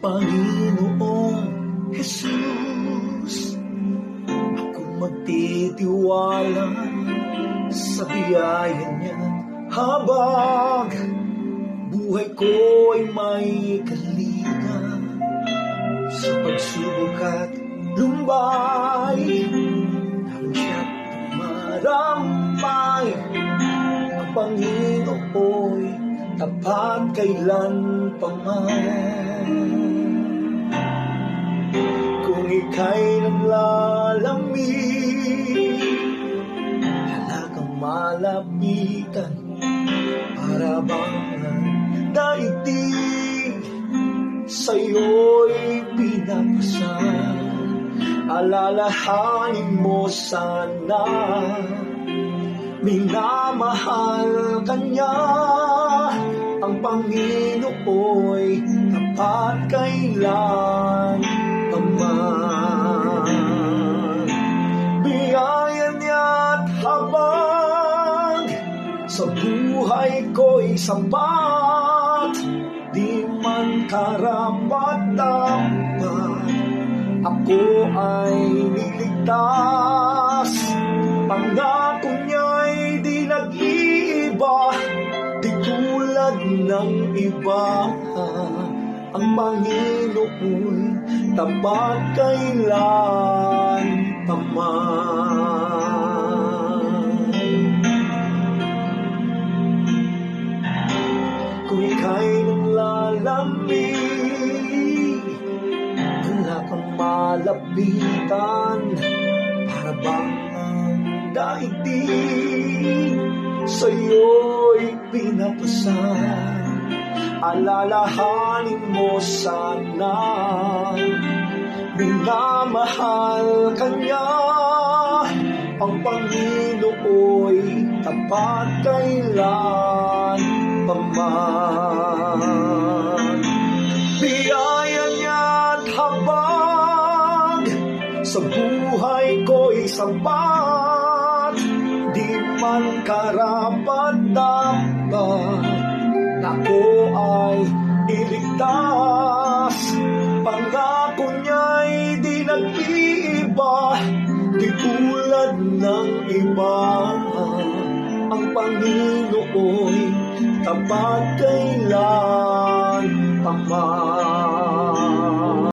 Panginoong Jesus, ako magtitiwala sa biyaya niya habang buhay ko ay may kalinga. Sa pagsubok at lumbay, nang siya't tumarampay, ang Panginoo'y tapat kailan pa man. Kung ika'y naglalamig, halagang malapitan, para bang daigdig sa'yo'y pinapasal. Alalahanin mo sana, minamahal ka niya, ang Panginoo'y tapat kailan pa man. Biyaya niya't habang sa buhay ko'y sapat, di man karapat-dapat, ako ay niligtas. Pangako niya'y di nag-iiba, di tulad ng iba, ang Panginoon tapat kailan pa man. Kung ika'y naglalamig, wala kang malapitan, para bang daigdig sa'yo'y pinapasal. Alalahanin mo sana, minamahal ka niya, ang Panginoo'y tapat kailan pa man. Biyaya niya't habang sa buhay ko'y sapat, di man karapat-dapat, ako ay iligtas. Pangako niya'y di nag-iiba, di tulad ng iba, ang Panginoon tapat kailan pa man.